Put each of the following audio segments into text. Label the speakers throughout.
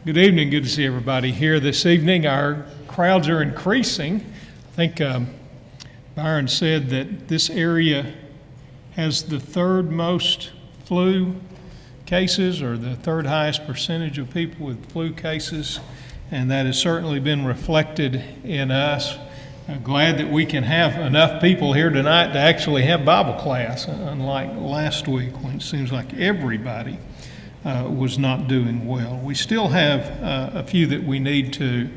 Speaker 1: Good evening. Good to see everybody here this evening. Our crowds are increasing. I think Byron said that this area has the third most flu cases, or the third highest percentage of people with flu cases, and that has certainly been reflected in us. I'm glad that we can have enough people here tonight to actually have Bible class, unlike last week when it seems like everybody was not doing well. We still have a few that we need to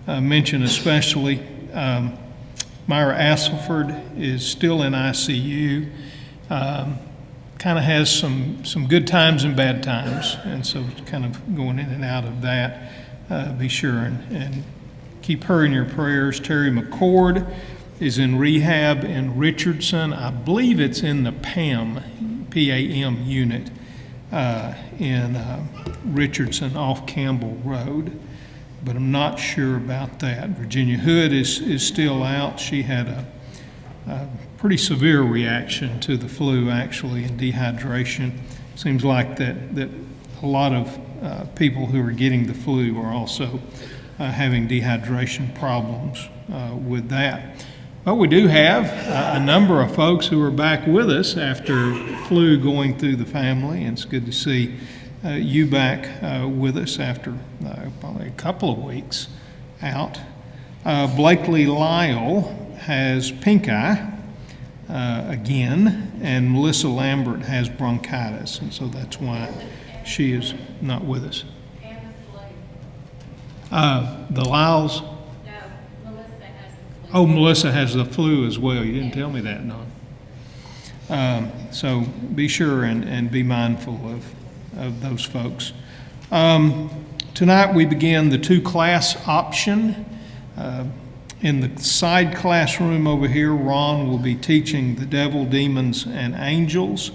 Speaker 1: mention, especially. Myra Asselford is still in ICU. Kind of has some good times and bad times, and so kind of going in and out of that. Be sure and keep her in your prayers. Terry McCord is in rehab in Richardson. I believe it's in the PAM unit in Richardson off Campbell Road, but I'm not sure about that. Virginia Hood is still out. She had a pretty severe reaction to the flu, actually, and dehydration. Seems like that a lot of people who are getting the flu are also having dehydration problems with that. But we do have a number of folks who are back with us after flu going through the family, and it's good to see you back with us after probably a couple of weeks out. Blakely Lyle has pink eye again, and Melissa Lambert has bronchitis, and so that's why she is not with us. The Lyles. Oh, Melissa has the flu as well. You didn't tell me that, no. So be sure and be mindful of those folks. Tonight we begin the 2-class option. In the side classroom over here, Ron will be teaching the devil, demons, and angels.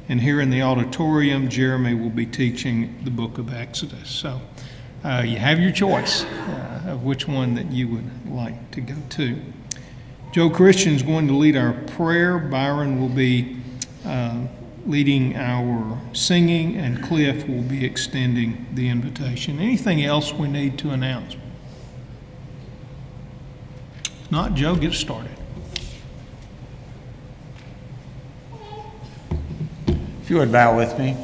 Speaker 1: And here in the auditorium, Jeremy will be teaching the book of Exodus. So you have your choice of which one that you would like to go to. Joe Christian is going to lead our prayer. Byron will be leading our singing, and Cliff will be extending the invitation. Anything else we need to announce? If not, Joe, get started.
Speaker 2: If you would bow with me.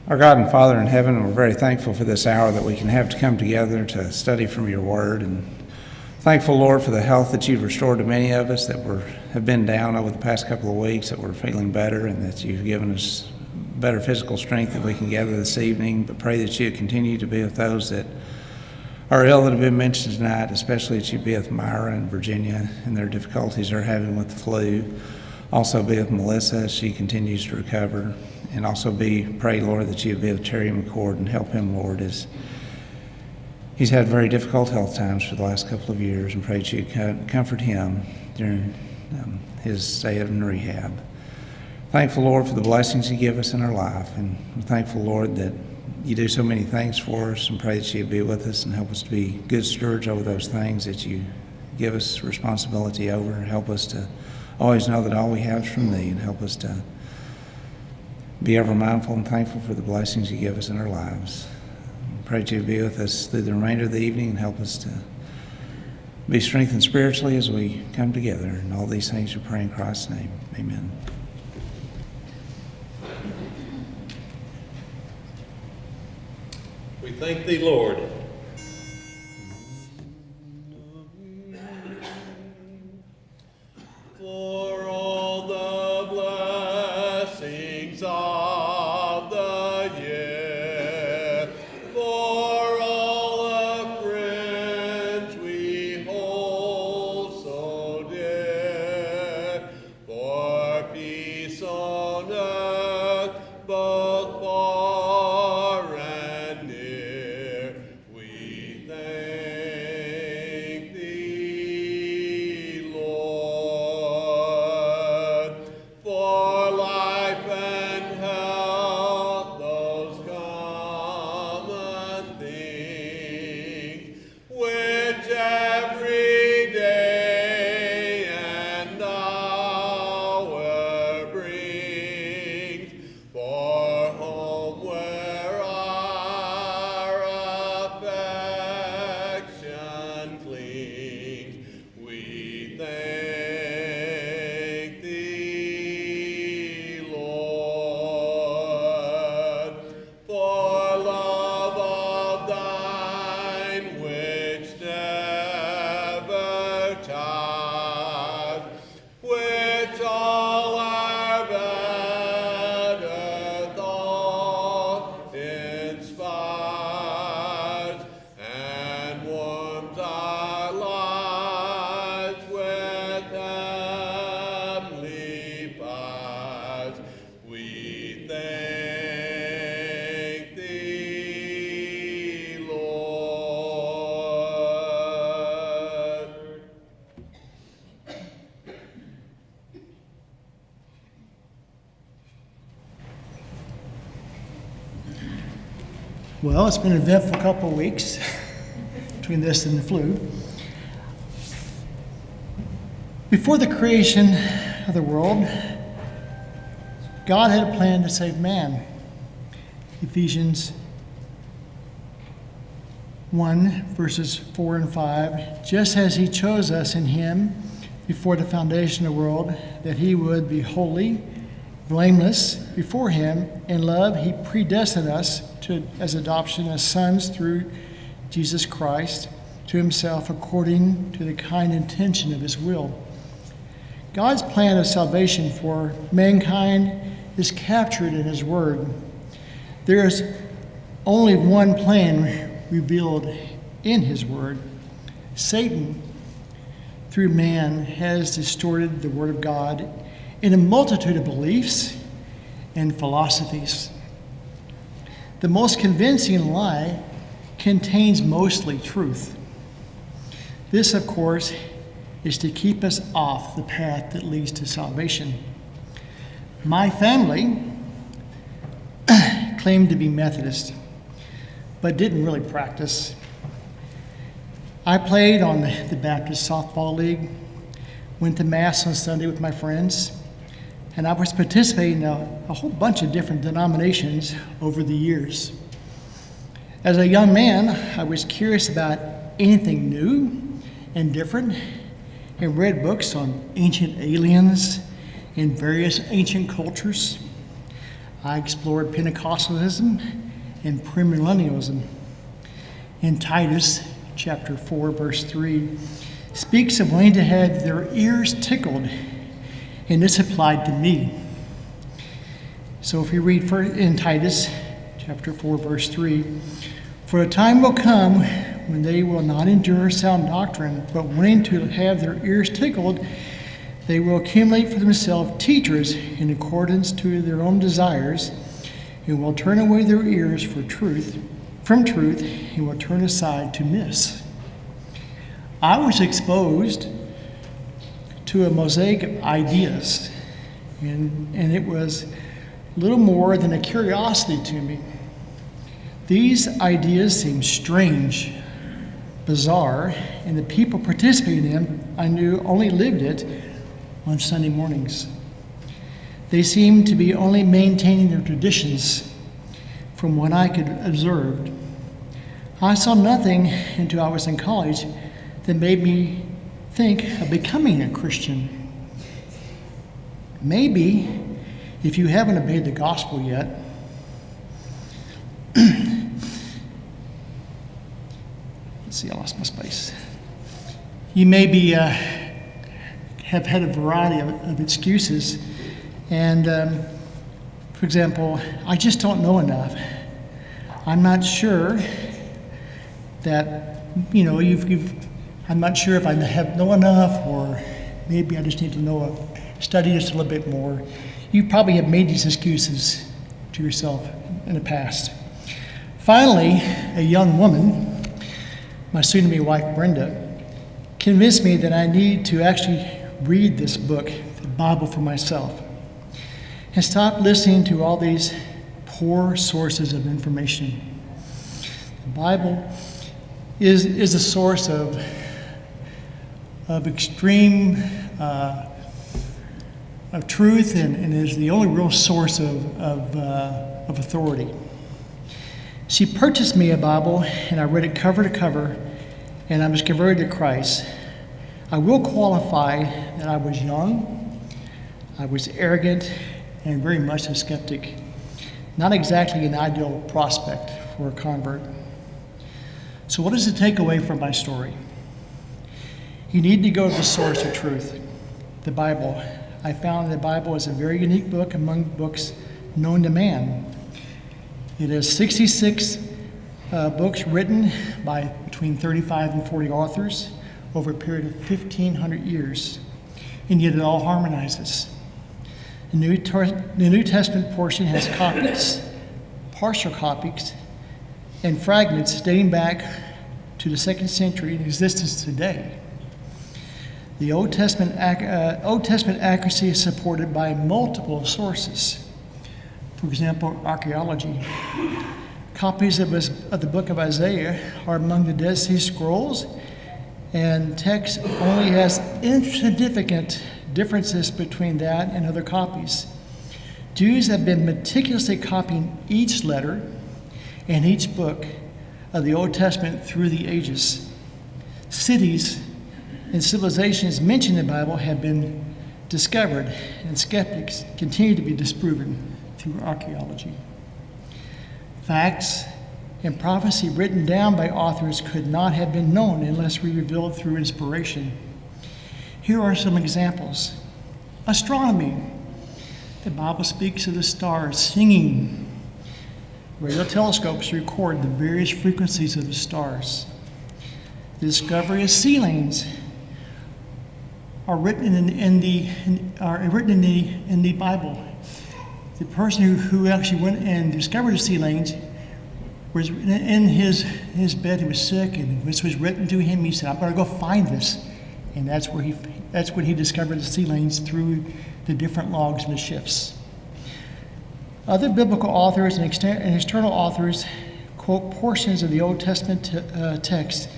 Speaker 2: Our God and Father in heaven, we're very thankful for this hour that we can have to come together to study from your word, and thankful, Lord, for the health that you've restored to many of us that have been down over the past couple of weeks, that we're feeling better, and that you've given us better physical strength that we can gather this evening. But pray that you continue to be with those that are ill that have been mentioned tonight, especially that you be with Myra and Virginia and their difficulties they're having with the flu. Also be with Melissa as she continues to recover. And also pray, Lord, that you be with Terry McCord and help him, Lord, as he's had very difficult health times for the last couple of years, and pray that you comfort him during his stay in rehab. Thankful, Lord, for the blessings you give us in our life, and we're thankful, Lord, that you do so many things for us, and pray that you be with us and help us to be good stewards over those things that you give us responsibility over, and help us to always know that all we have is from thee, and help us to be ever mindful and thankful for the blessings you give us in our lives. Pray that you be with us through the remainder of the evening and help us to be strengthened spiritually as we come together. And all these things we pray in Christ's name. Amen.
Speaker 3: We thank thee, Lord. For all the blessings of the year, for all the friends we hold so dear, for peace on earth, both far and near, we
Speaker 4: Well, it's been an eventful couple of weeks between this and the flu. Before the creation of the world, God had a plan to save man. Ephesians 1, verses 4 and 5, just as he chose us in him before the foundation of the world, that he would be holy, blameless before him. In love, he predestined us as adoption as sons through Jesus Christ to himself according to the kind intention of his will. God's plan of salvation for mankind is captured in his word. There is only one plan revealed in his word. Satan, through man, has distorted the word of God in a multitude of beliefs and philosophies. The most convincing lie contains mostly truth. This, of course, is to keep us off the path that leads to salvation. My family claimed to be Methodist, but didn't really practice. I played on the Baptist softball league, went to Mass on Sunday with my friends, and I was participating in a whole bunch of different denominations over the years. As a young man, I was curious about anything new and different and read books on ancient aliens in various ancient cultures. I explored Pentecostalism and premillennialism. In Titus chapter 4, verse 3, speaks of wanting to have their ears tickled, and this applied to me. So if you read in Titus chapter 4, verse 3, for a time will come when they will not endure sound doctrine, but wanting to have their ears tickled, they will accumulate for themselves teachers in accordance to their own desires, and will turn away their ears from truth, and will turn aside to myths. I was exposed to a mosaic of ideas, and it was little more than a curiosity to me. These ideas seemed strange, bizarre, and the people participating in them I knew only lived it on Sunday mornings. They seemed to be only maintaining their traditions from what I could observe. I saw nothing until I was in college that made me think of becoming a Christian. Maybe, if you haven't obeyed the gospel yet, let's see, I lost my space. You may be have had a variety of excuses, and for example, I just don't know enough. I'm not sure that I'm not sure if I know enough, or maybe I just need to study just a little bit more. You probably have made these excuses to yourself in the past. Finally, a young woman, my soon-to-be wife Brenda, convinced me that I need to actually read this book, the Bible, for myself, and stop listening to all these poor sources of information. The Bible is a source of extreme of truth, and is the only real source of authority. She purchased me a Bible, and I read it cover to cover, and I was converted to Christ. I will qualify that I was young, I was arrogant, and very much a skeptic. Not exactly an ideal prospect for a convert. So what is the takeaway from my story? You need to go to the source of truth, the Bible. I found the Bible is a very unique book among books known to man. It has 66 books written by between 35 and 40 authors over a period of 1,500 years, and yet it all harmonizes. The New Testament portion has copies, partial copies, and fragments dating back to the 2nd century in existence today. The Old Testament accuracy is supported by multiple sources. For example, archaeology. Copies of the book of Isaiah are among the Dead Sea Scrolls, and text only has insignificant differences between that and other copies. Jews have been meticulously copying each letter and each book of the Old Testament through the ages. Cities and civilizations mentioned in the Bible have been discovered, and skeptics continue to be disproven through archaeology. Facts and prophecy written down by authors could not have been known unless revealed through inspiration. Here are some examples. Astronomy. The Bible speaks of the stars singing. Radio telescopes record the various frequencies of the stars. The discovery of sea lanes are written in the Bible. The person who actually went and discovered the sea lanes was in his bed. He was sick, and this was written to him. He said, "I'm going to go find this," and that's when he discovered the sea lanes through the different logs in the ships. Other biblical authors and external authors quote portions of the Old Testament text.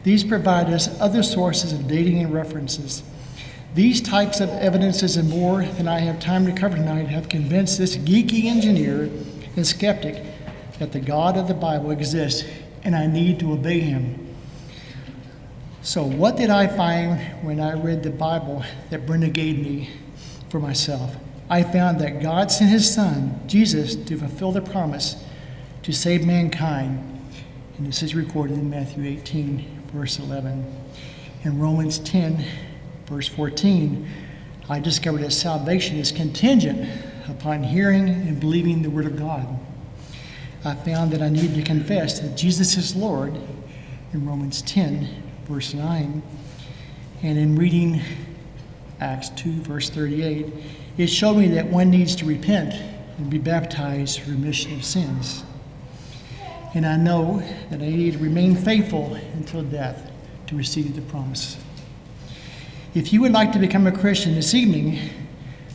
Speaker 4: These provide us other sources of dating and references. These types of evidences and more than I have time to cover tonight have convinced this geeky engineer and skeptic that the God of the Bible exists and I need to obey him. So what did I find when I read the Bible that Brenda gave me for myself? I found that God sent his son, Jesus, to fulfill the promise to save mankind. And this is recorded in Matthew 18, verse 11. In Romans 10, verse 14, I discovered that salvation is contingent upon hearing and believing the Word of God. I found that I needed to confess that Jesus is Lord in Romans 10, verse 9. And in reading Acts 2, verse 38, it showed me that one needs to repent and be baptized for remission of sins. And I know that I need to remain faithful until death to receive the promise. If you would like to become a Christian this evening,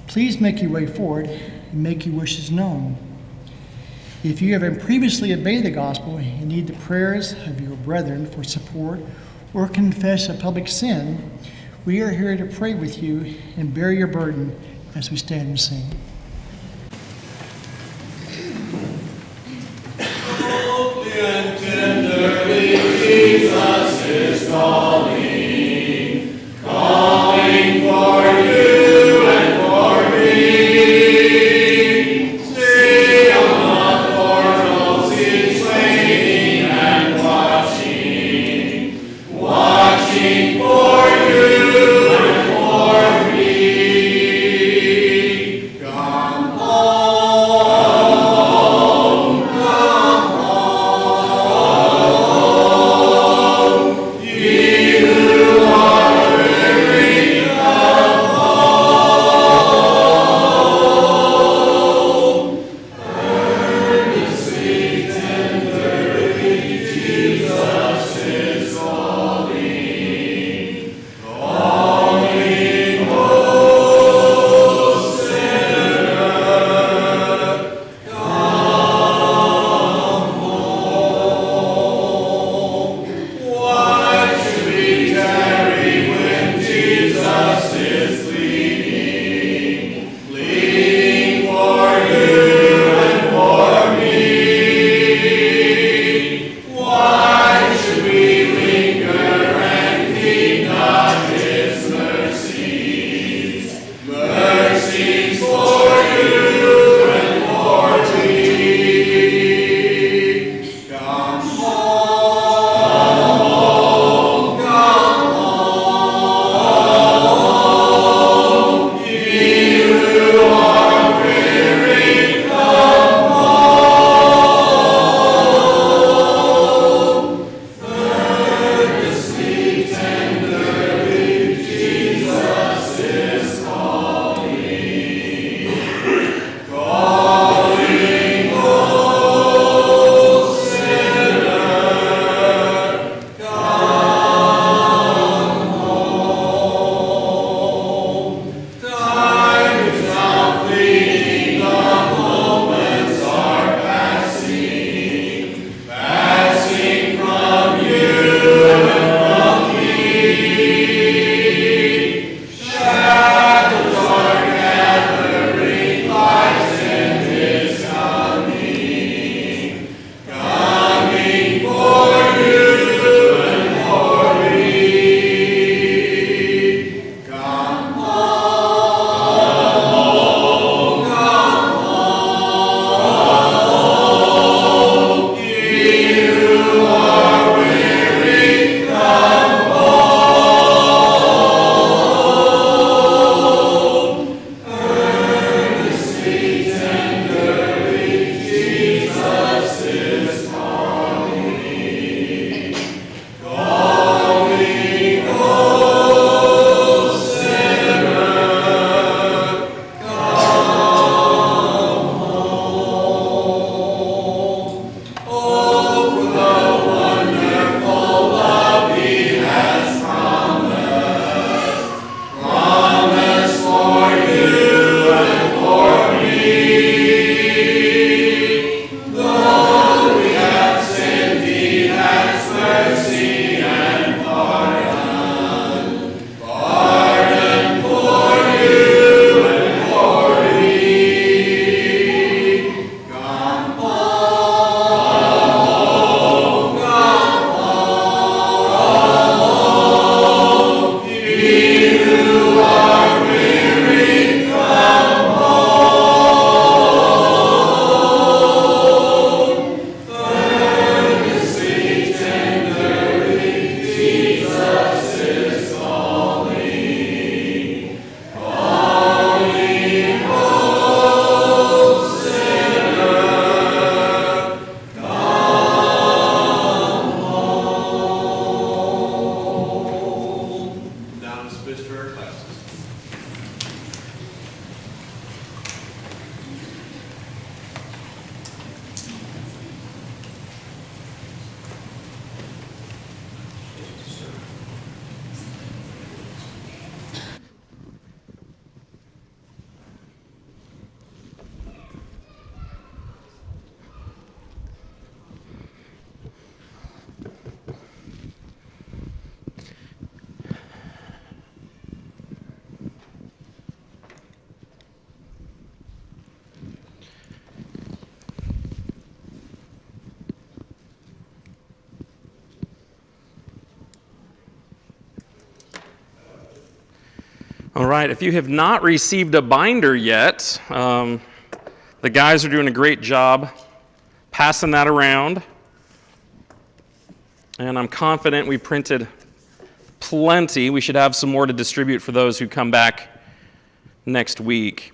Speaker 4: please make your way forward and make your wishes known. If you have previously obeyed the gospel and need the prayers of your brethren for support or confess a public sin, we are here to pray with you and bear your burden as we stand and sing.
Speaker 3: Softly and tenderly, Jesus is calling, calling for you and for me. See on the portals he's waiting and watching, watching for you and for me. God prayer classes. All right, if you have not received a binder yet, the guys are doing a great job passing that around. And I'm confident we printed plenty. We should have some more to distribute for those who come back next week.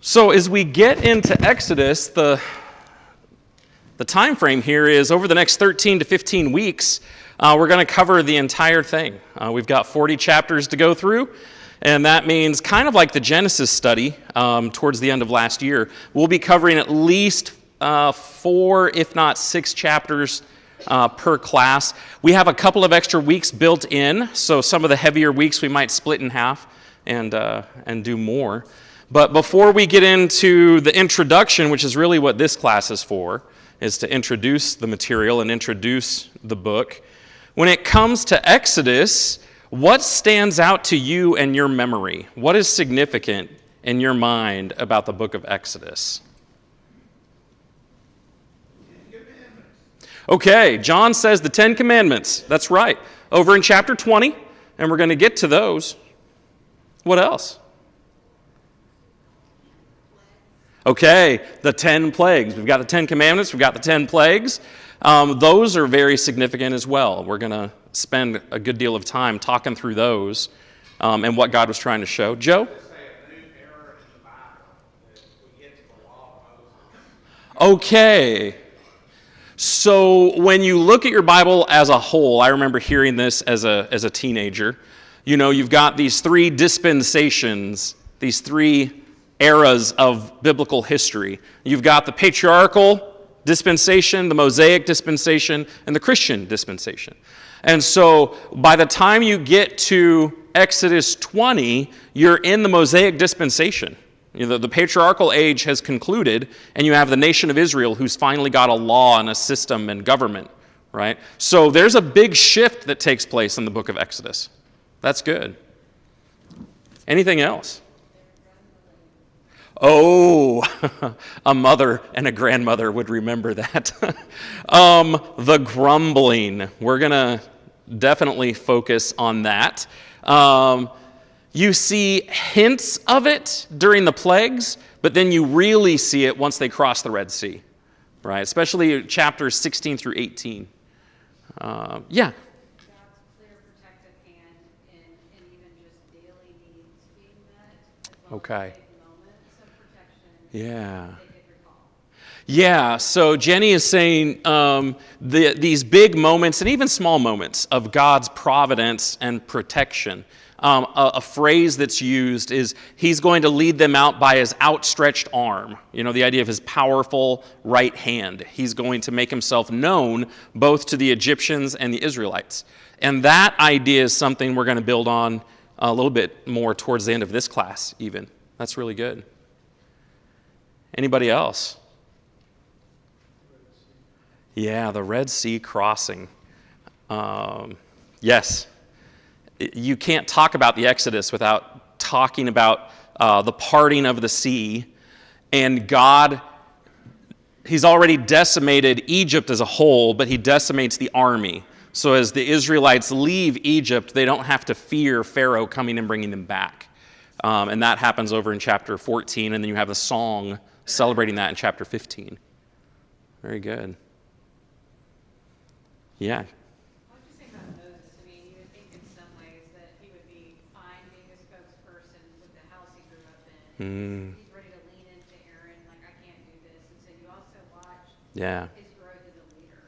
Speaker 3: So as we get into Exodus, the time frame here is over the next 13 to 15 weeks, we're going to cover the entire thing. We've got 40 chapters to go through, and that means kind of like the Genesis study towards the end of last year, we'll be covering at least 4, if not 6 chapters per class. We have a couple of extra weeks built in, so some of the heavier weeks we might split in half and do more. But before we get into the introduction, which is really what this class is for, is to introduce the material and introduce the book. When it comes to Exodus, what stands out to you and your memory? What is significant in your mind about the book of Exodus? Okay, John says the 10 Commandments. That's right. Over in chapter 20, and we're going to get to those. What else? Okay, the 10 plagues. We've got the 10 Commandments. We've got the 10 plagues. Those are very significant as well. We're going to spend a good deal of time talking through those and what God was trying to show. Joe? Okay. So when you look at your Bible as a whole, I remember hearing this as a teenager. You know, you've got these 3 dispensations, these 3 eras of biblical history. You've got the patriarchal dispensation, the Mosaic dispensation, and the Christian dispensation. And so by the time you get to Exodus 20, you're in the Mosaic dispensation. You know, the patriarchal age has concluded, and you have the nation of Israel who's finally got a law and a system and government, right? So there's a big shift that takes place in the book of Exodus. That's good. Anything else? Oh, a mother and a grandmother would remember that. The grumbling. We're going to definitely focus on that. You see hints of it during the plagues, but then you really see it once they cross the Red Sea, right? Especially chapters 16 through 18. Yeah.
Speaker 5: God's clear protective hand in even just daily needs being met, as well
Speaker 3: Okay.
Speaker 5: as big moments of protection
Speaker 3: Yeah.
Speaker 5: they could recall.
Speaker 3: Yeah, so Jenny is saying these big moments and even small moments of God's providence and protection. A phrase that's used is he's going to lead them out by his outstretched arm. You know, the idea of his powerful right hand. He's going to make himself known both to the Egyptians and the Israelites. And that idea is something we're going to build on a little bit more towards the end of this class even. That's really good. Anybody else? Yeah, the Red Sea crossing. Yes. You can't talk about the Exodus without talking about the parting of the sea. And God, he's already decimated Egypt as a whole, but he decimates the army. So as the Israelites leave Egypt, they don't have to fear Pharaoh coming and bringing them back. And that happens over in chapter 14, and then you have a song celebrating that in chapter 15. Very good. Yeah.
Speaker 5: What would you say about Moses? I mean, you would think in some ways that he would be fine being a spokesperson with the house he grew up in. He's ready to lean into Aaron, like, I can't do this. And so you also
Speaker 3: Yeah.
Speaker 5: his growth as a leader?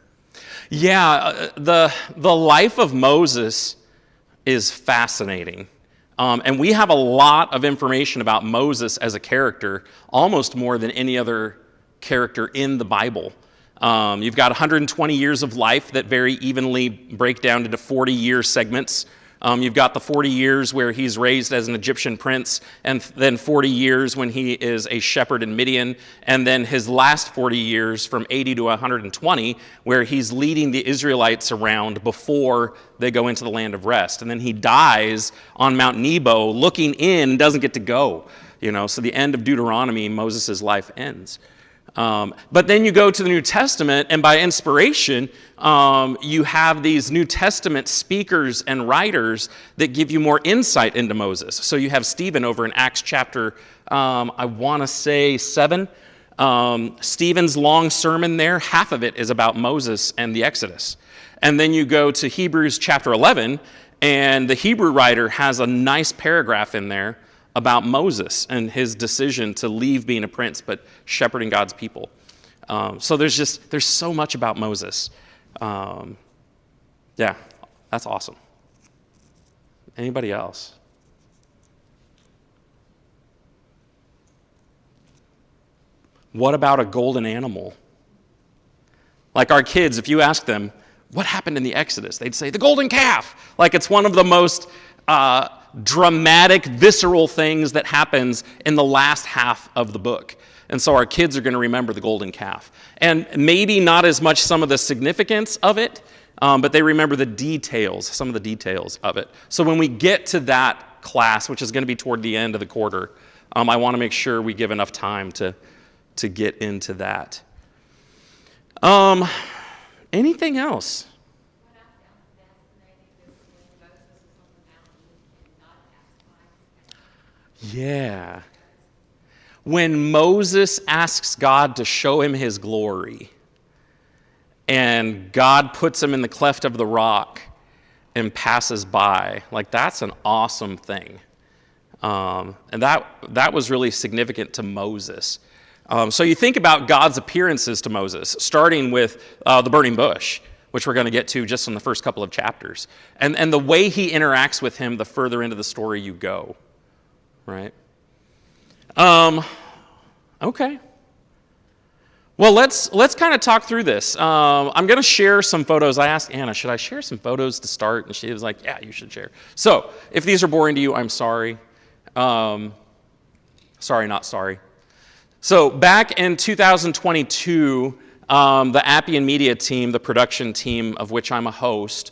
Speaker 3: Yeah, the life of Moses is fascinating. And we have a lot of information about Moses as a character, almost more than any other character in the Bible. You've got 120 years of life that very evenly break down into 40-year segments. You've got the 40 years where he's raised as an Egyptian prince, and then 40 years when he is a shepherd in Midian, and then his last 40 years from 80 to 120, where he's leading the Israelites around before they go into the land of rest. And then he dies on Mount Nebo looking in and doesn't get to go. So the end of Deuteronomy, Moses' life ends. But then you go to the New Testament, and by inspiration, you have these New Testament speakers and writers that give you more insight into Moses. So you have Stephen over in Acts chapter, I want to say 7. Stephen's long sermon there, half of it is about Moses and the Exodus. And then you go to Hebrews chapter 11, and the Hebrew writer has a nice paragraph in there about Moses and his decision to leave being a prince but shepherding God's people. So there's so much about Moses. Yeah, that's awesome. Anybody else? What about a golden animal? Like our kids, if you ask them, what happened in the Exodus? They'd say, the golden calf. Like it's one of the most dramatic, visceral things that happens in the last half of the book. And so our kids are going to remember the golden calf. And maybe not as much some of the significance of it, but they remember the details, some of the details of it. So when we get to that class, which is going to be toward the end of the quarter, I want to make sure we give enough time to get into that. Anything else?
Speaker 5: What I found fascinating is when Moses is on the mountain and God asks why.
Speaker 3: Yeah. When Moses asks God to show him his glory, and God puts him in the cleft of the rock and passes by, like that's an awesome thing. And that was really significant to Moses. So you think about God's appearances to Moses, starting with the burning bush, which we're going to get to just in the first couple of chapters. And the way he interacts with him the further into the story you go, right? Okay. Well, let's kind of talk through this. I'm going to share some photos. I asked Anna, should I share some photos to start? And she was like, yeah, you should share. So if these are boring to you, I'm sorry. Sorry, not sorry. So back in 2022, the Appian Media team, the production team of which I'm a host,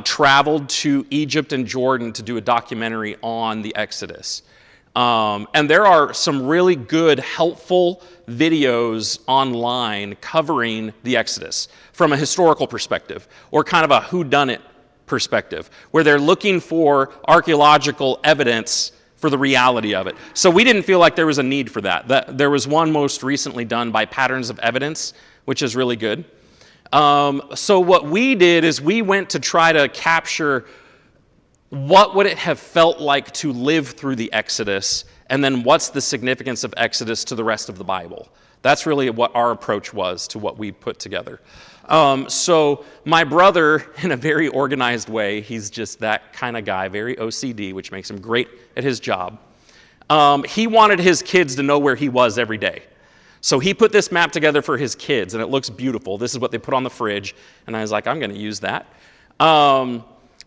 Speaker 3: traveled to Egypt and Jordan to do a documentary on the Exodus. And there are some really good, helpful videos online covering the Exodus from a historical perspective, or kind of a whodunit perspective, where they're looking for archaeological evidence for the reality of it. So we didn't feel like there was a need for that. There was one most recently done by Patterns of Evidence, which is really good. So what we did is we went to try to capture what would it have felt like to live through the Exodus, and then what's the significance of Exodus to the rest of the Bible. That's really what our approach was to what we put together. So my brother, in a very organized way, he's just that kind of guy, very OCD, which makes him great at his job. He wanted his kids to know where he was every day. So he put this map together for his kids, and it looks beautiful. This is what they put on the fridge, and I was like, I'm going to use that.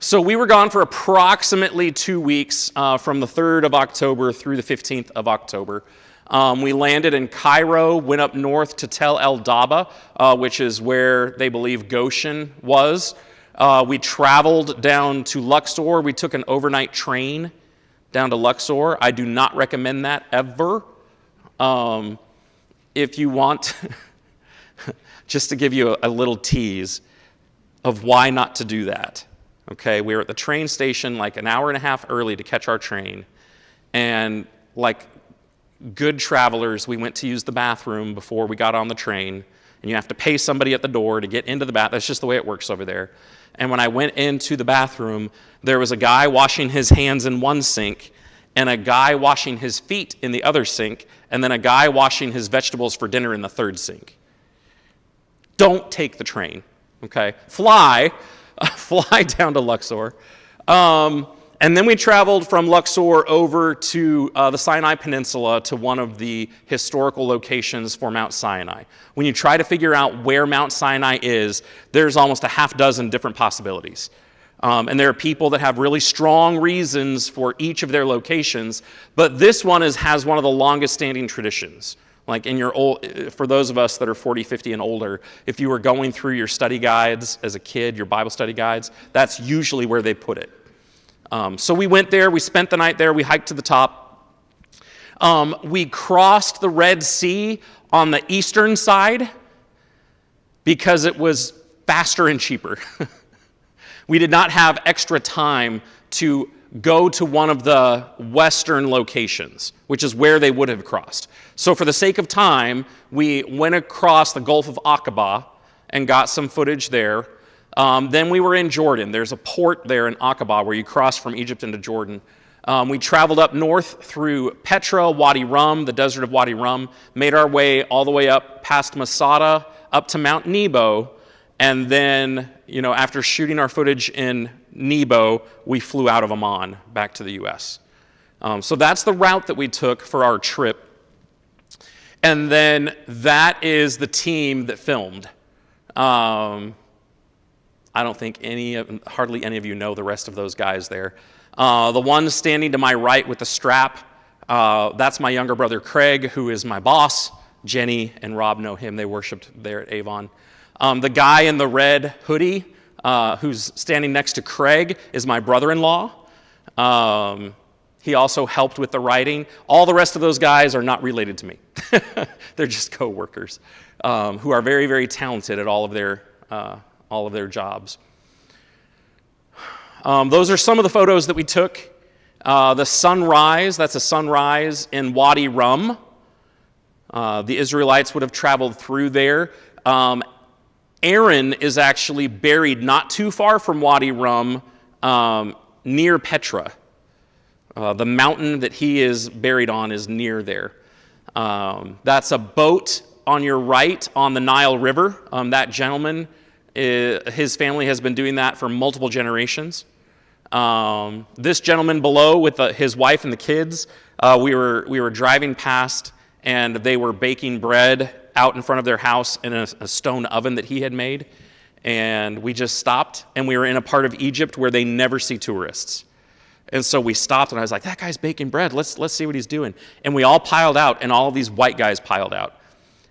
Speaker 3: So we were gone for approximately 2 weeks, from the 3rd of October through the 15th of October. We landed in Cairo, went up north to Tel El Daba, which is where they believe Goshen was. We traveled down to Luxor. We took an overnight train down to Luxor. I do not recommend that ever. If you want, just to give you a little tease of why not to do that. Okay, we were at the train station like an hour and a half early to catch our train. And like good travelers, we went to use the bathroom before we got on the train. And you have to pay somebody at the door to get into the bath. That's just the way it works over there. And when I went into the bathroom, there was a guy washing his hands in one sink, and a guy washing his feet in the other sink, and then a guy washing his vegetables for dinner in the third sink. don't take the train, okay? Fly down to Luxor. And then we traveled from Luxor over to the Sinai Peninsula to one of the historical locations for Mount Sinai. When you try to figure out where Mount Sinai is, there's almost a half dozen different possibilities. And there are people that have really strong reasons for each of their locations, but this one has one of the longest standing traditions. Like for those of us that are 40, 50 and older, if you were going through your study guides as a kid, your Bible study guides, that's usually where they put it. So we went there, we spent the night there, we hiked to the top. We crossed the Red Sea on the eastern side because it was faster and cheaper. We did not have extra time to go to one of the western locations, which is where they would have crossed. So for the sake of time, we went across the Gulf of Aqaba and got some footage there. Then we were in Jordan. There's a port there in Aqaba where you cross from Egypt into Jordan. We traveled up north through Petra, Wadi Rum, the desert of Wadi Rum, made our way all the way up past Masada, up to Mount Nebo, and then, after shooting our footage in Nebo, we flew out of Amman back to the U.S. So that's the route that we took for our trip. And then that is the team that filmed. I don't think hardly any of you know the rest of those guys there. The one standing to my right with the strap, that's my younger brother Craig, who is my boss. Jenny and Rob know him. They worshiped there at Avon. The guy in the red hoodie, who's standing next to Craig, is my brother-in-law. He also helped with the writing. All the rest of those guys are not related to me. They're just co-workers who are very, very talented at all of their jobs. Those are some of the photos that we took. The sunrise, that's a sunrise in Wadi Rum. The Israelites would have traveled through there. Aaron is actually buried not too far from Wadi Rum, near Petra. The mountain that he is buried on is near there. That's a boat on your right on the Nile River. That gentleman, his family has been doing that for multiple generations. This gentleman below with his wife and the kids, we were driving past, and they were baking bread out in front of their house in a stone oven that he had made. And we just stopped, and we were in a part of Egypt where they never see tourists. And so we stopped, and I was like, that guy's baking bread. Let's see what he's doing. And we all piled out, and all of these white guys piled out.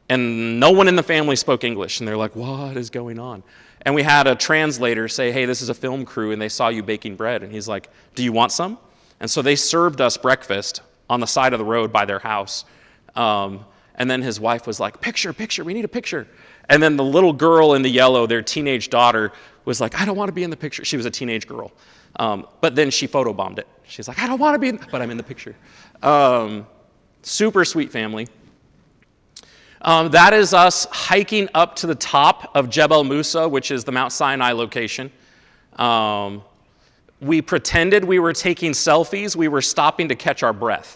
Speaker 3: And no one in the family spoke English, and they're like, what is going on? And we had a translator say, hey, this is a film crew, and they saw you baking bread. And he's like, do you want some? And so they served us breakfast on the side of the road by their house. And then his wife was like, picture, we need a picture. And then the little girl in the yellow, their teenage daughter, was like, I don't want to be in the picture. She was a teenage girl. But then she photobombed it. She's like, I don't want to be but I'm in the picture. Super sweet family. That is us hiking up to the top of Jebel Musa, which is the Mount Sinai location. We pretended we were taking selfies. We were stopping to catch our breath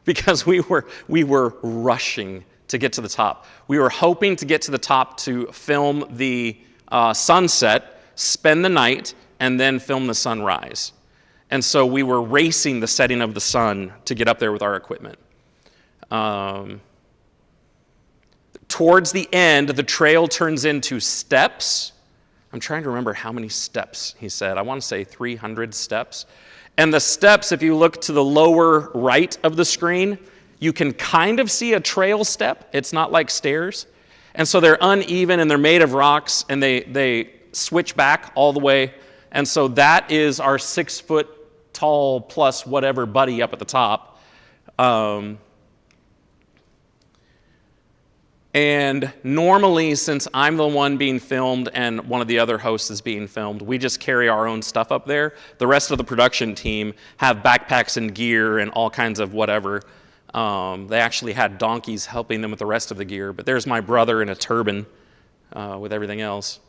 Speaker 3: because we were rushing to get to the top. We were hoping to get to the top to film the sunset, spend the night, and then film the sunrise. And so we were racing the setting of the sun to get up there with our equipment. Towards the end, the trail turns into steps. I'm trying to remember how many steps he said. I want to say 300 steps. And the steps, if you look to the lower right of the screen, you can kind of see a trail step. It's not like stairs. And so they're uneven, and they're made of rocks, and they switch back all the way. And so that is our 6 foot tall plus whatever buddy up at the top. And normally, since I'm the one being filmed and one of the other hosts is being filmed, we just carry our own stuff up there. The rest of the production team have backpacks and gear and all kinds of whatever. They actually had donkeys helping them with the rest of the gear. But there's my brother in a turban with everything else.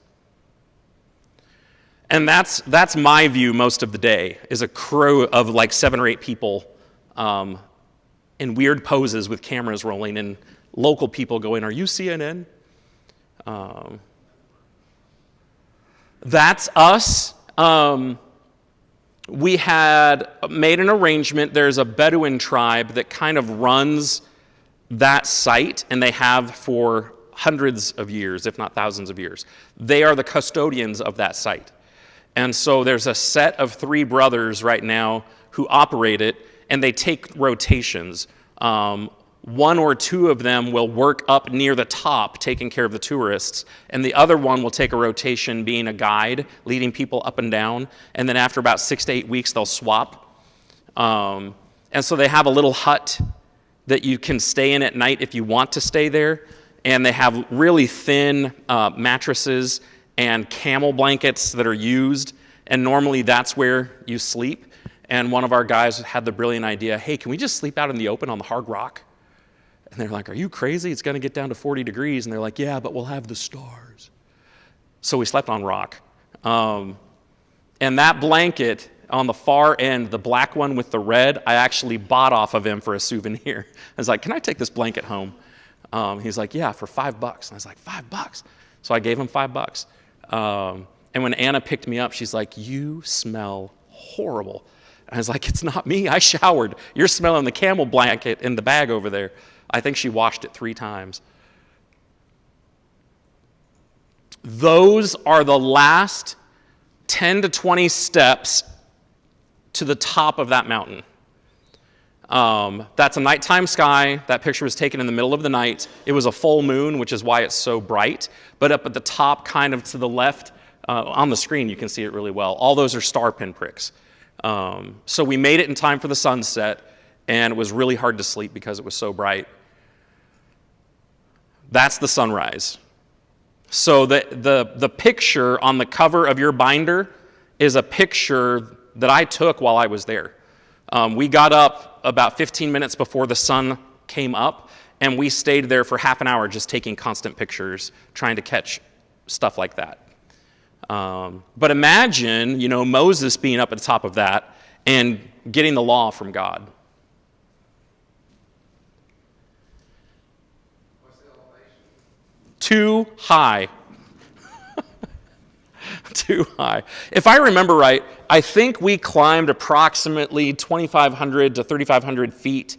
Speaker 3: And that's my view most of the day, is a crew of like 7 or 8 people in weird poses with cameras rolling and local people going, are you CNN? That's us. We had made an arrangement. There's a Bedouin tribe that kind of runs that site, and they have for hundreds of years, if not thousands of years. They are the custodians of that site. And so there's a set of 3 brothers right now who operate it, and they take rotations. 1 or 2 of them will work up near the top, taking care of the tourists, and the other one will take a rotation being a guide, leading people up and down, and then after about 6 to 8 weeks, they'll swap. And so they have a little hut that you can stay in at night if you want to stay there, and they have really thin mattresses and camel blankets that are used, and normally that's where you sleep. And one of our guys had the brilliant idea, hey, can we just sleep out in the open on the hard rock? And they're like, are you crazy? It's going to get down to 40 degrees. And they're like, yeah, but we'll have the stars. So we slept on rock. And that blanket on the far end, the black one with the red, I actually bought off of him for a souvenir. I was like, can I take this blanket home? He's like, yeah, for $5. And I was like, $5? So I gave him $5. And when Anna picked me up, she's like, you smell horrible. And I was like, it's not me. I showered. You're smelling the camel blanket in the bag over there. I think she washed it 3 times. Those are the last 10 to 20 steps to the top of that mountain. That's a nighttime sky. That picture was taken in the middle of the night. It was a full moon, which is why it's so bright. But up at the top, kind of to the left, on the screen, you can see it really well. All those are star pinpricks. So we made it in time for the sunset, and it was really hard to sleep because it was so bright. That's the sunrise. So the picture on the cover of your binder is a picture that I took while I was there. We got up about 15 minutes before the sun came up, and we stayed there for half an hour just taking constant pictures, trying to catch stuff like that. But imagine, Moses being up at the top of that and getting the law from God.
Speaker 2: What's the elevation?
Speaker 3: Too high. Too high. If I remember right, I think we climbed approximately 2,500 to 3,500 feet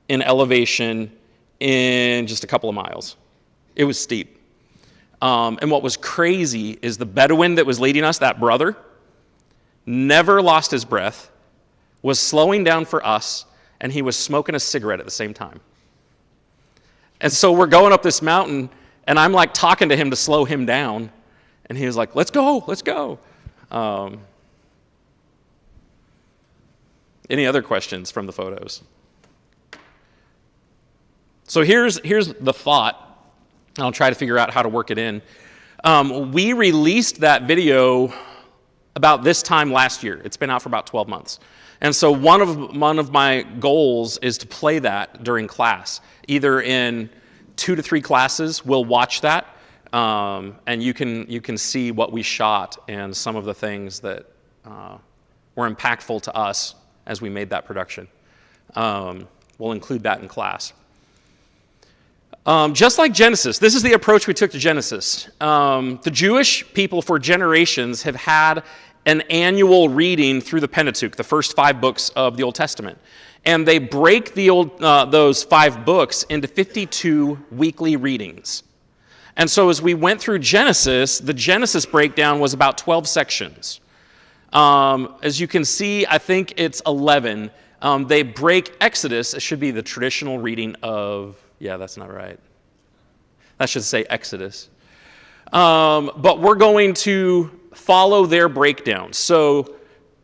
Speaker 3: in elevation in just a couple of miles. It was steep. And what was crazy is the Bedouin that was leading us, that brother, never lost his breath, was slowing down for us, and he was smoking a cigarette at the same time. And so we're going up this mountain, and I'm like talking to him to slow him down, and he was like, let's go, let's go. Any other questions from the photos? So here's the thought. I'll try to figure out how to work it in. We released that video about this time last year. It's been out for about 12 months. And so one of my goals is to play that during class. Either in 2 to 3 classes, we'll watch that, and you can see what we shot and some of the things that were impactful to us as we made that production. We'll include that in class. Just like Genesis, this is the approach we took to Genesis. The Jewish people for generations have had an annual reading through the Pentateuch, the first 5 books of the Old Testament. And they break those 5 books into 52 weekly readings. And so as we went through Genesis, the Genesis breakdown was about 12 sections. As you can see, I think it's 11. They break Exodus. It should be the traditional reading of... Yeah, that's not right. That should say Exodus. But we're going to follow their breakdown. So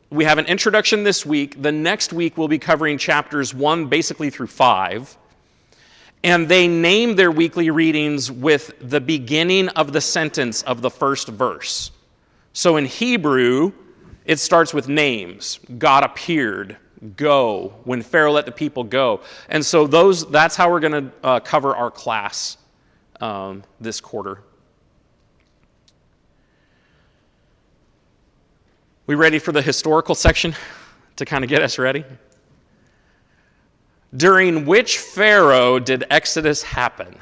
Speaker 3: we have an introduction this week. The next week we'll be covering chapters 1 basically through 5. And they name their weekly readings with the beginning of the sentence of the first verse. So in Hebrew, it starts with names. God appeared. Go, when Pharaoh let the people go. And so that's how we're going to cover our class this quarter. We ready for the historical section to kind of get us ready? During which Pharaoh did Exodus happen?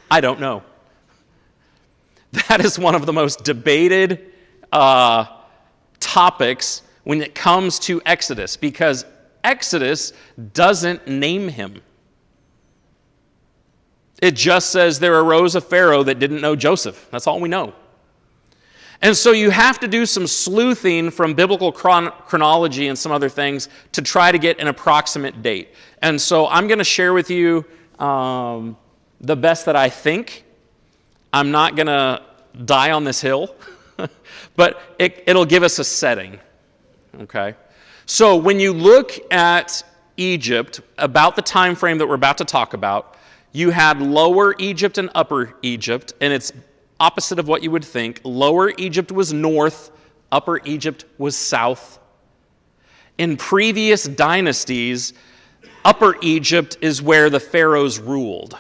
Speaker 3: I don't know. That is one of the most debated topics when it comes to Exodus, because Exodus doesn't name him. It just says there arose a Pharaoh that didn't know Joseph. That's all we know. And so you have to do some sleuthing from biblical chronology and some other things to try to get an approximate date. And so I'm going to share with you the best that I think. I'm not going to die on this hill, but it'll give us a setting. Okay? So when you look at Egypt, about the time frame that we're about to talk about, you had Lower Egypt and Upper Egypt, and it's opposite of what you would think. Lower Egypt was north, Upper Egypt was south. In previous dynasties, Upper Egypt is where the pharaohs ruled.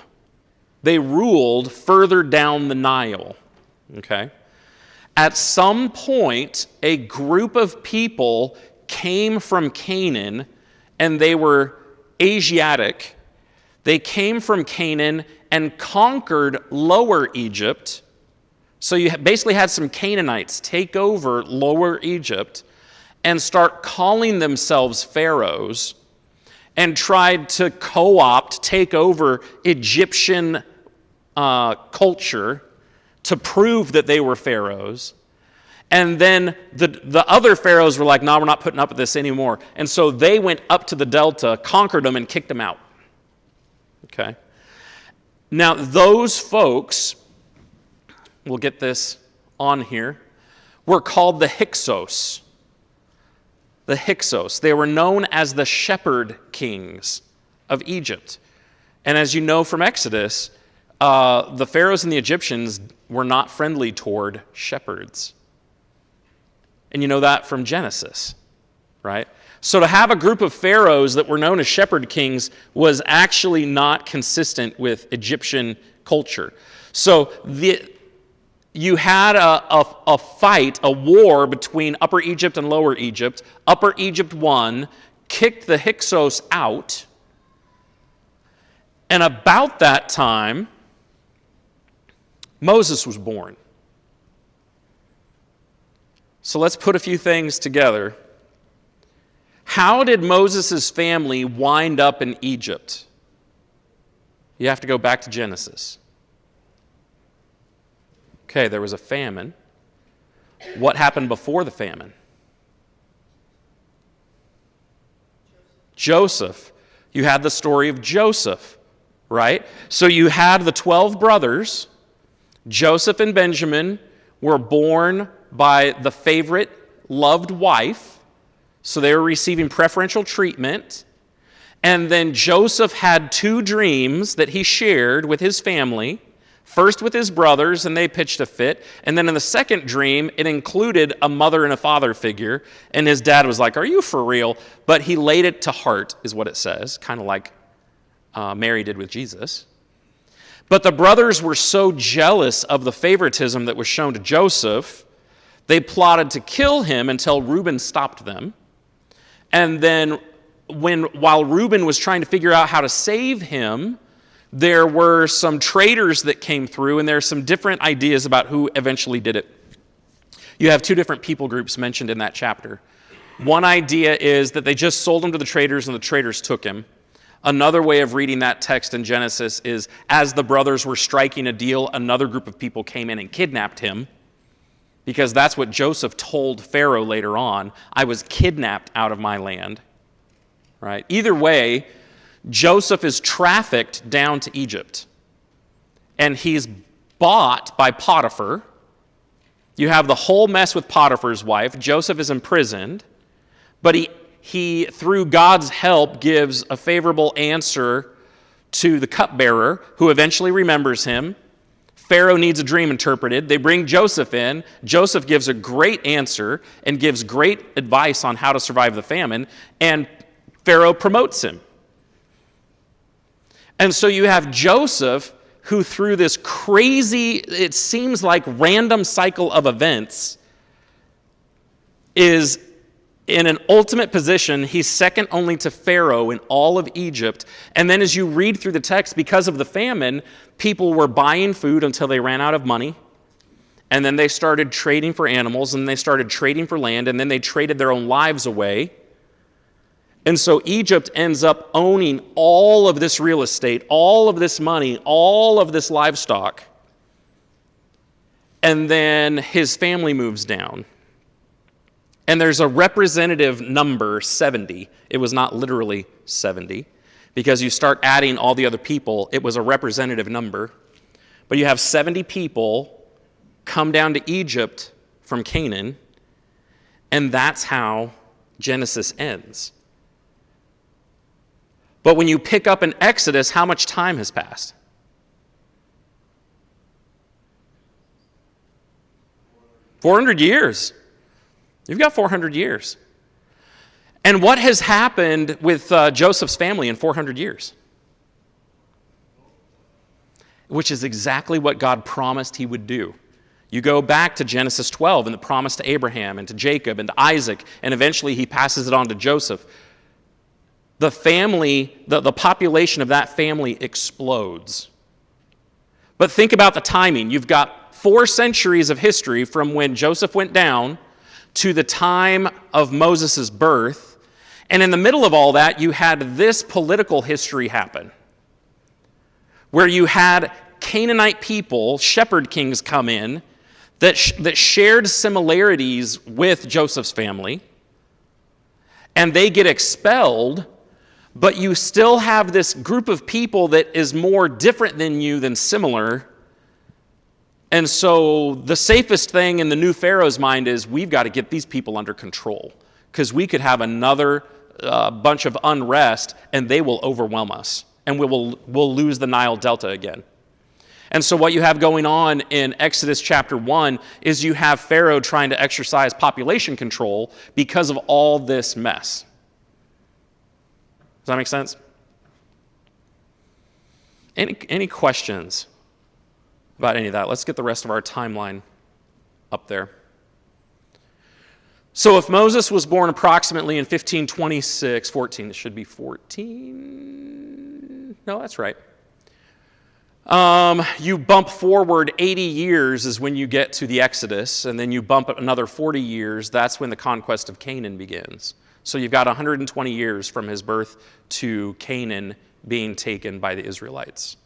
Speaker 3: They ruled further down the Nile. Okay? At some point, a group of people came from Canaan, and they were Asiatic. They came from Canaan and conquered Lower Egypt. So you basically had some Canaanites take over Lower Egypt and start calling themselves pharaohs and tried to co-opt, take over Egyptian culture to prove that they were pharaohs. And then the other pharaohs were like, no, we're not putting up with this anymore. And so they went up to the delta, conquered them, and kicked them out. Okay? Now, those folks, we'll get this on here, were called the Hyksos. The Hyksos. They were known as the shepherd kings of Egypt. And as you know from Exodus, the pharaohs and the Egyptians were not friendly toward shepherds. And you know that from Genesis, right? So to have a group of pharaohs that were known as shepherd kings was actually not consistent with Egyptian culture. So you had a fight, a war between Upper Egypt and Lower Egypt. Upper Egypt won, kicked the Hyksos out. And about that time, Moses was born. So let's put a few things together. How did Moses' family wind up in Egypt? You have to go back to Genesis. Okay, there was a famine. What happened before the famine? Joseph. You had the story of Joseph, right? So you had the 12 brothers. Joseph and Benjamin were born by the favorite loved wife, so they were receiving preferential treatment. And then Joseph had 2 dreams that he shared with his family, first with his brothers, and they pitched a fit. And then in the second dream, it included a mother and a father figure, and his dad was like, are you for real? But he laid it to heart, is what it says, kind of like Mary did with Jesus. But the brothers were so jealous of the favoritism that was shown to Joseph, they plotted to kill him until Reuben stopped them. And then while Reuben was trying to figure out how to save him, there were some traitors that came through, and there are some different ideas about who eventually did it. You have 2 different people groups mentioned in that chapter. One idea is that they just sold him to the traitors and the traitors took him. Another way of reading that text in Genesis is, as the brothers were striking a deal, another group of people came in and kidnapped him, because that's what Joseph told Pharaoh later on. I was kidnapped out of my land. Right? Either way, Joseph is trafficked down to Egypt, and he's bought by Potiphar. You have the whole mess with Potiphar's wife. Joseph is imprisoned, but he, through God's help, gives a favorable answer to the cupbearer, who eventually remembers him. Pharaoh needs a dream interpreted. They bring Joseph in. Joseph gives a great answer and gives great advice on how to survive the famine, and Pharaoh promotes him. And so you have Joseph, who through this crazy, it seems like random cycle of events, is in an ultimate position. He's second only to Pharaoh in all of Egypt. And then as you read through the text, because of the famine, people were buying food until they ran out of money. And then they started trading for animals, and they started trading for land, and then they traded their own lives away. And so Egypt ends up owning all of this real estate, all of this money, all of this livestock. And then his family moves down. And there's a representative number, 70. It was not literally 70, because you start adding all the other people, it was a representative number. But you have 70 people come down to Egypt from Canaan, and that's how Genesis ends. But when you pick up in Exodus, how much time has passed? $400 years. You've got 400 years. And what has happened with Joseph's family in 400 years? Which is exactly what God promised he would do. You go back to Genesis 12 and the promise to Abraham and to Jacob and to Isaac, and eventually he passes it on to Joseph. The family, the population of that family explodes. But think about the timing. You've got 4 centuries of history from when Joseph went down to the time of Moses' birth. And in the middle of all that, you had this political history happen, where you had Canaanite people, shepherd kings, come in that shared similarities with Joseph's family, and they get expelled, but you still have this group of people that is more different than you than similar. And so the safest thing in the new Pharaoh's mind is, we've got to get these people under control, because we could have another bunch of unrest and they will overwhelm us, and we'll lose the Nile Delta again. And so what you have going on in Exodus chapter 1 is you have Pharaoh trying to exercise population control because of all this mess. Does that make sense? Any questions about any of that? Let's get the rest of our timeline up there. So if Moses was born approximately in 1526, 14, it should be 14. No, that's right. You bump forward 80 years is when you get to the Exodus, and then you bump another 40 years, that's when the conquest of Canaan begins. So you've got 120 years from his birth to Canaan being taken by the Israelites.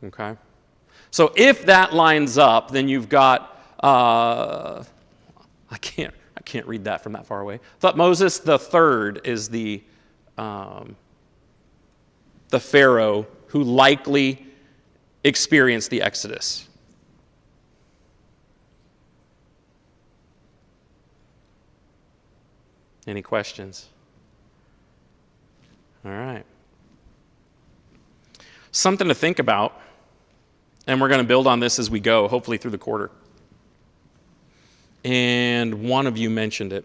Speaker 3: Okay? So if that lines up, then you've got, I can't read that from that far away. I thought Moses the third is the Pharaoh who likely experienced the Exodus. Any questions? All right. Something to think about, and we're going to build on this as we go, hopefully through the quarter. And one of you mentioned it.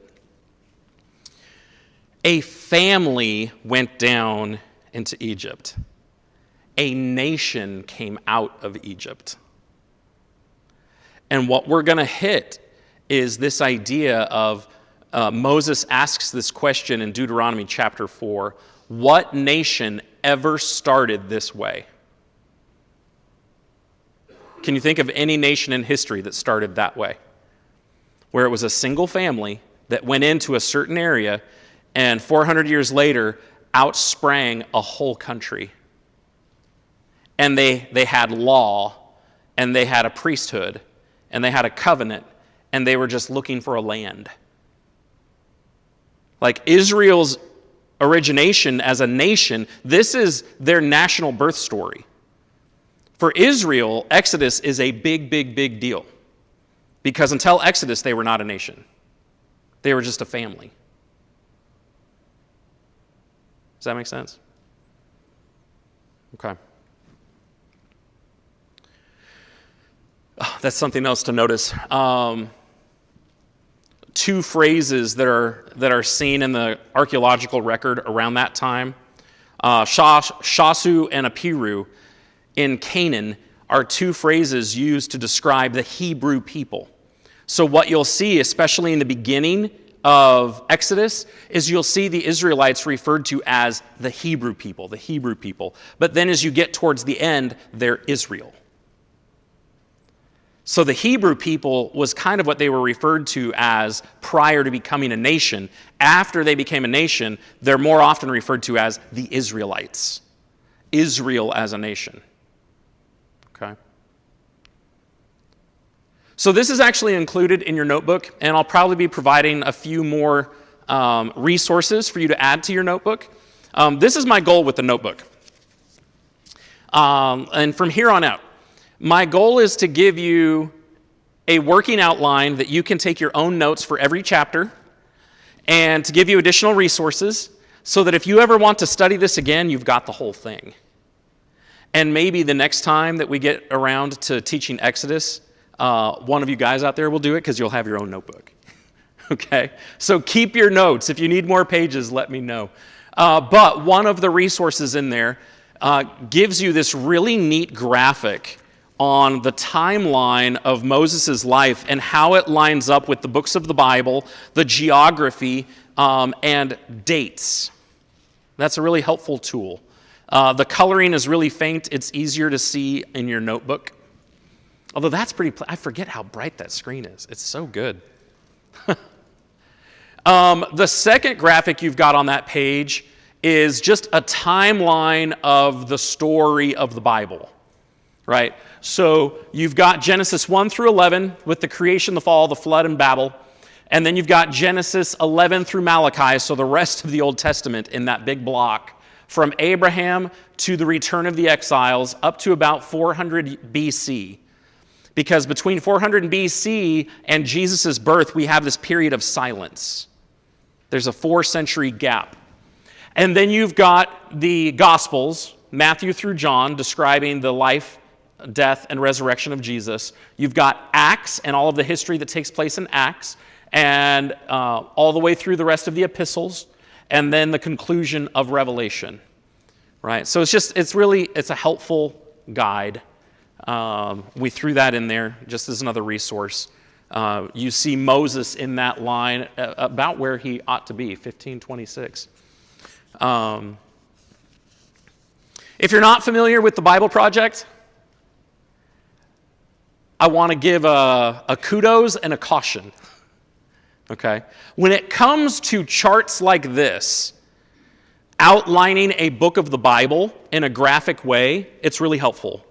Speaker 3: A family went down into Egypt. A nation came out of Egypt. And what we're going to hit is this idea of Moses asks this question in Deuteronomy chapter 4, what nation ever started this way? Can you think of any nation in history that started that way? Where it was a single family that went into a certain area, and 400 years later outsprang a whole country. And they had law, and they had a priesthood, and they had a covenant, and they were just looking for a land. Like Israel's origination as a nation, this is their national birth story. For Israel, Exodus is a big, big, big deal. Because until Exodus, they were not a nation. They were just a family. Does that make sense? Okay. Oh, that's something else to notice. Two phrases that are seen in the archaeological record around that time, Shasu and Apiru in Canaan, are two phrases used to describe the Hebrew people. So what you'll see, especially in the beginning of Exodus is you'll see the Israelites referred to as the Hebrew people, the Hebrew people. But then as you get towards the end, they're Israel. So the Hebrew people was kind of what they were referred to as prior to becoming a nation. After they became a nation, they're more often referred to as the Israelites. Israel as a nation. Okay? So this is actually included in your notebook, and I'll probably be providing a few more resources for you to add to your notebook. This is my goal with the notebook. And from here on out, my goal is to give you a working outline that you can take your own notes for every chapter and to give you additional resources so that if you ever want to study this again, you've got the whole thing. And maybe the next time that we get around to teaching Exodus, one of you guys out there will do it because you'll have your own notebook. Okay? So keep your notes. If you need more pages, let me know. But one of the resources in there gives you this really neat graphic on the timeline of Moses' life and how it lines up with the books of the Bible, the geography, and dates. That's a really helpful tool. The coloring is really faint. It's easier to see in your notebook. Although that's I forget how bright that screen is. It's so good. The second graphic you've got on that page is just a timeline of the story of the Bible, right? So you've got Genesis 1 through 11 with the creation, the fall, the flood, and Babel. And then you've got Genesis 11 through Malachi, so the rest of the Old Testament in that big block, from Abraham to the return of the exiles up to about 400 BC. Because between 400 BC and Jesus' birth, we have this period of silence. There's a 4-century gap. And then you've got the Gospels, Matthew through John, describing the life, death, and resurrection of Jesus. You've got Acts and all of the history that takes place in Acts, and all the way through the rest of the epistles, and then the conclusion of Revelation. Right? So it's a helpful guide. We threw that in there just as another resource. You see Moses in that line about where he ought to be, 1526. If you're not familiar with the Bible Project, I want to give a kudos and a caution. Okay? When it comes to charts like this, outlining a book of the Bible in a graphic way, it's really helpful.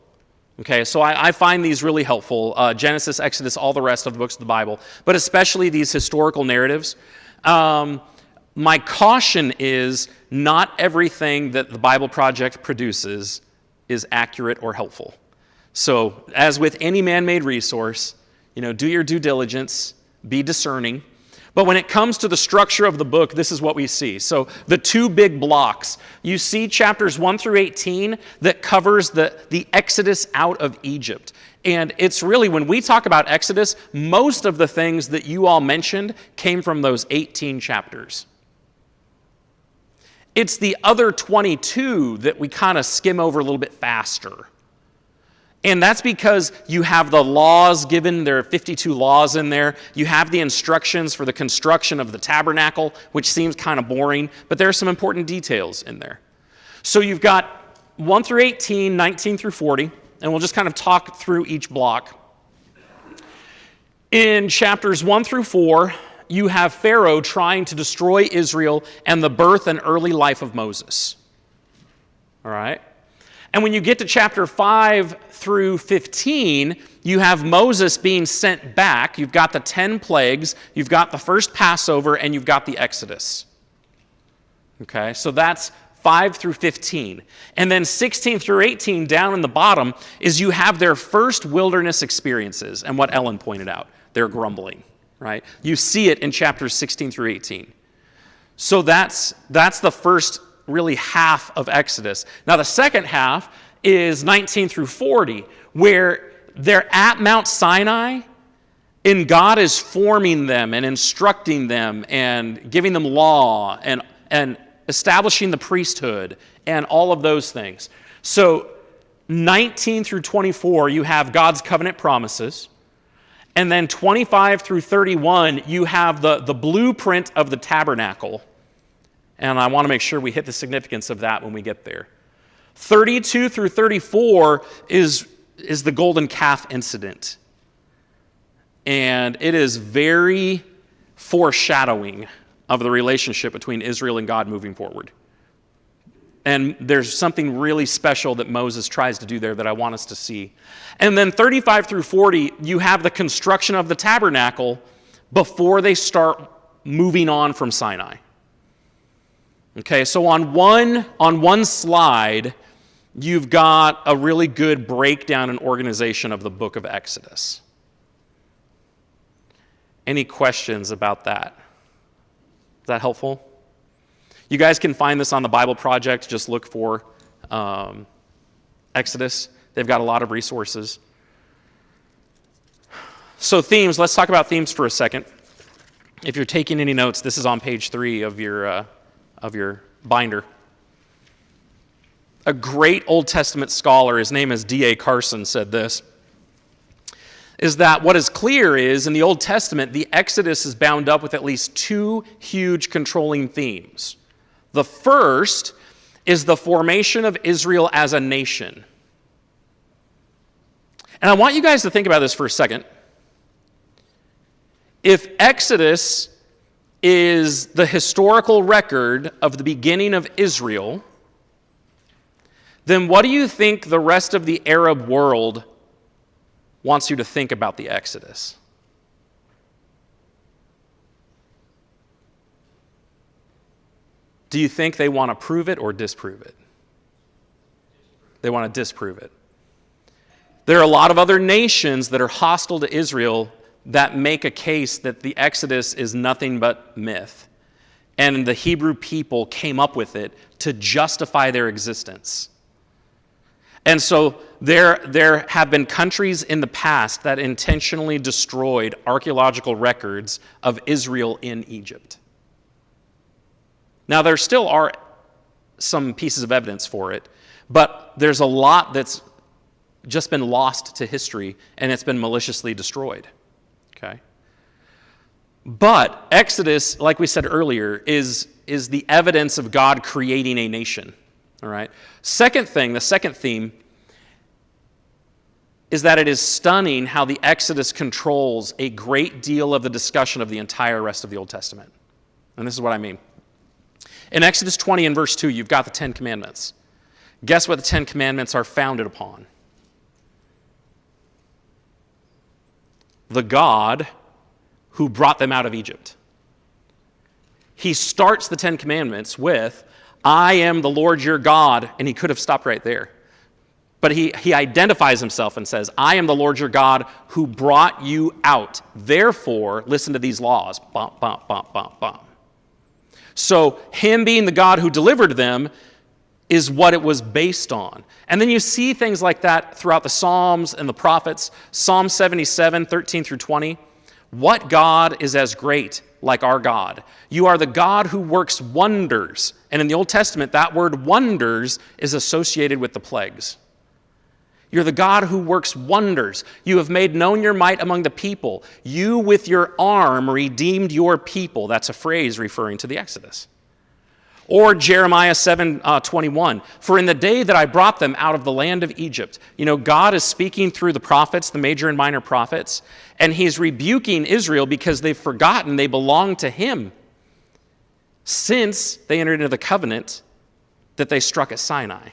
Speaker 3: Okay, so I find these really helpful. Genesis, Exodus, all the rest of the books of the Bible, but especially these historical narratives. My caution is not everything that the Bible Project produces is accurate or helpful. So as with any man-made resource, do your due diligence, be discerning. But when it comes to the structure of the book, this is what we see. So the two big blocks. You see chapters 1 through 18 that covers the Exodus out of Egypt. And it's really, when we talk about Exodus, most of the things that you all mentioned came from those 18 chapters. It's the other 22 that we kind of skim over a little bit faster. And that's because you have the laws given, there are 52 laws in there. You have the instructions for the construction of the tabernacle, which seems kind of boring, but there are some important details in there. So you've got 1 through 18, 19 through 40, and we'll just kind of talk through each block. In chapters 1 through 4, you have Pharaoh trying to destroy Israel and the birth and early life of Moses. All right? And when you get to chapter 5 through 15, you have Moses being sent back. You've got the 10 plagues, you've got the first Passover, and you've got the Exodus. Okay, so that's 5 through 15. And then 16 through 18, down in the bottom, is you have their first wilderness experiences. And what Ellen pointed out, they're grumbling, right? You see it in chapters 16 through 18. So that's the first really half of Exodus. Now the second half is 19 through 40, where they're at Mount Sinai, and God is forming them and instructing them and giving them law and establishing the priesthood and all of those things. So 19 through 24, you have God's covenant promises. And then 25 through 31, you have the blueprint of the tabernacle. And I want to make sure we hit the significance of that when we get there. 32 through 34 is the golden calf incident. And it is very foreshadowing of the relationship between Israel and God moving forward. And there's something really special that Moses tries to do there that I want us to see. And then 35 through 40, you have the construction of the tabernacle before they start moving on from Sinai. Okay, so on one slide, you've got a really good breakdown and organization of the book of Exodus. Any questions about that? Is that helpful? You guys can find this on the Bible Project. Just look for Exodus. They've got a lot of resources. So themes, let's talk about themes for a second. If you're taking any notes, this is on page 3 of your binder. A great Old Testament scholar, his name is D.A. Carson, said this, is that what is clear is, in the Old Testament, the Exodus is bound up with at least 2 huge controlling themes. The first is the formation of Israel as a nation. And I want you guys to think about this for a second. If Exodus is the historical record of the beginning of Israel, then what do you think the rest of the Arab world wants you to think about the Exodus? Do you think they want to prove it or disprove it? They want to disprove it. There are a lot of other nations that are hostile to Israel that make a case that the Exodus is nothing but myth. And the Hebrew people came up with it to justify their existence. And so there have been countries in the past that intentionally destroyed archaeological records of Israel in Egypt. Now, there still are some pieces of evidence for it, but there's a lot that's just been lost to history, and it's been maliciously destroyed. Okay? But Exodus, like we said earlier, is the evidence of God creating a nation. All right? The second theme, is that it is stunning how the Exodus controls a great deal of the discussion of the entire rest of the Old Testament. And this is what I mean. In Exodus 20 and verse 2, you've got the 10 Commandments. Guess what the 10 Commandments are founded upon? The God who brought them out of Egypt. He starts the 10 Commandments with, I am the Lord your God, and he could have stopped right there. But he identifies himself and says, I am the Lord your God who brought you out. Therefore, listen to these laws. Bum, bum, bum, bum, bum. So him being the God who delivered them is what it was based on. And then you see things like that throughout the Psalms and the prophets. Psalm 77, 13 through 20. What God is as great like our God? You are the God who works wonders. And in the Old Testament, that word wonders is associated with the plagues. You're the God who works wonders. You have made known your might among the people. You with your arm redeemed your people. That's a phrase referring to the Exodus. Or Jeremiah 7:21. For in the day that I brought them out of the land of Egypt. God is speaking through the prophets, the major and minor prophets, and he's rebuking Israel because they've forgotten they belong to him since they entered into the covenant that they struck at Sinai.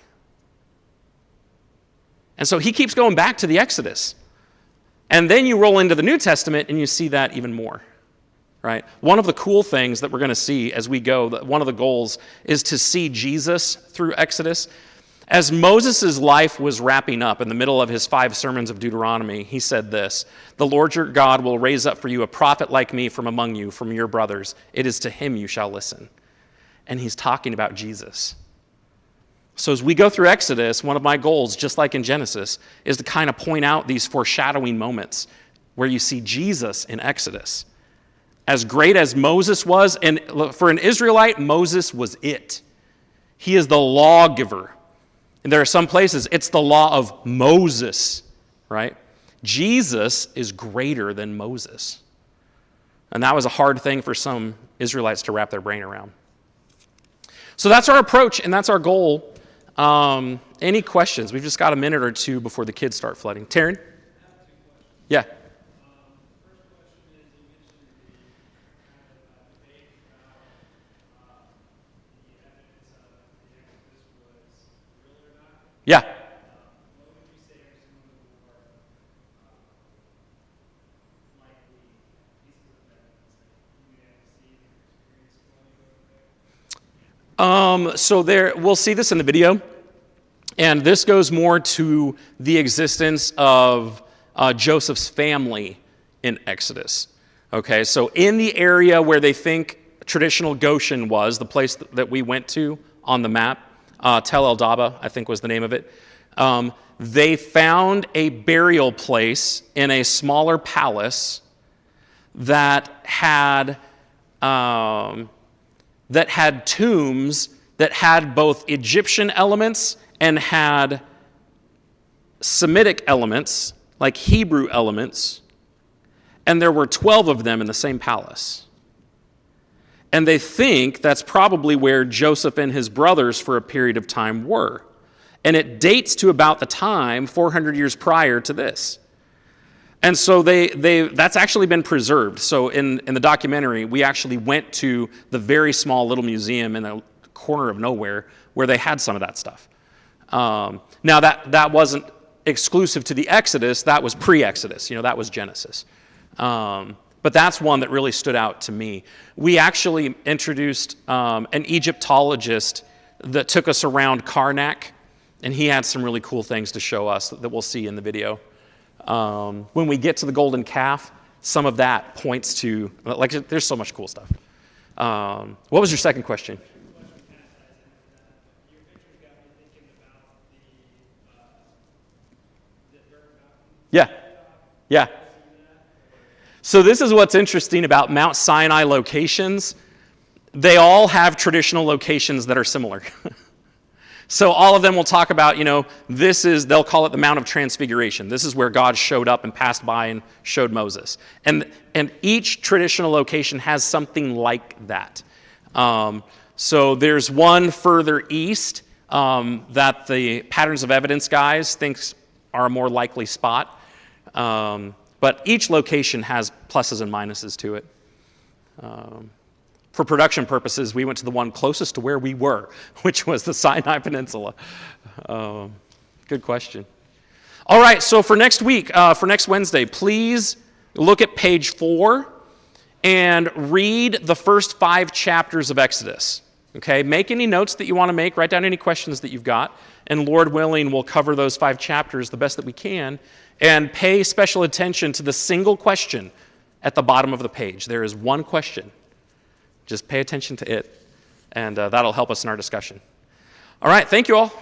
Speaker 3: And so he keeps going back to the Exodus. And then you roll into the New Testament and you see that even more, right? One of the cool things that we're going to see as we go, one of the goals is to see Jesus through Exodus. As Moses' life was wrapping up in the middle of his 5 sermons of Deuteronomy, he said this, the Lord your God will raise up for you a prophet like me from among you, from your brothers. It is to him you shall listen. And he's talking about Jesus. So as we go through Exodus, one of my goals, just like in Genesis, is to kind of point out these foreshadowing moments where you see Jesus in Exodus. As great as Moses was, and for an Israelite, Moses was it. He is the lawgiver. And there are some places, it's the law of Moses, right? Jesus is greater than Moses. And that was a hard thing for some Israelites to wrap their brain around. So that's our approach, and that's our goal. Any questions? We've just got a minute or two before the kids start flooding. Taryn? Yeah. Yeah. So there, we'll see this in the video, and this goes more to the existence of Joseph's family in Exodus. Okay, so in the area where they think traditional Goshen was, the place that we went to on the map, Tel El Daba, I think was the name of it, they found a burial place in a smaller palace that had tombs that had both Egyptian elements and had Semitic elements, like Hebrew elements, and there were 12 of them in the same palace. And they think that's probably where Joseph and his brothers for a period of time were. And it dates to about the time 400 years prior to this. And so that's actually been preserved. So in the documentary, we actually went to the very small little museum in the corner of nowhere where they had some of that stuff. Now that wasn't exclusive to the Exodus, that was pre-Exodus, that was Genesis. But that's one that really stood out to me. We actually introduced an Egyptologist that took us around Karnak, and he had some really cool things to show us that we'll see in the video. When we get to the golden calf, some of that points to, there's so much cool stuff. What was your second question? Yeah. So this is what's interesting about Mount Sinai locations. They all have traditional locations that are similar. So all of them will talk about, they'll call it the Mount of Transfiguration. This is where God showed up and passed by and showed Moses. And each traditional location has something like that. So there's one further east that the Patterns of Evidence guys think are a more likely spot. But each location has pluses and minuses to it. For production purposes, we went to the one closest to where we were, which was the Sinai Peninsula. Good question. All right, so for next week, for next Wednesday, please look at page 4 and read the first 5 chapters of Exodus. Okay, make any notes that you want to make, write down any questions that you've got, and Lord willing, we'll cover those 5 chapters the best that we can, and pay special attention to the single question at the bottom of the page. There is one question. Just pay attention to it, and that'll help us in our discussion. All right, thank you all.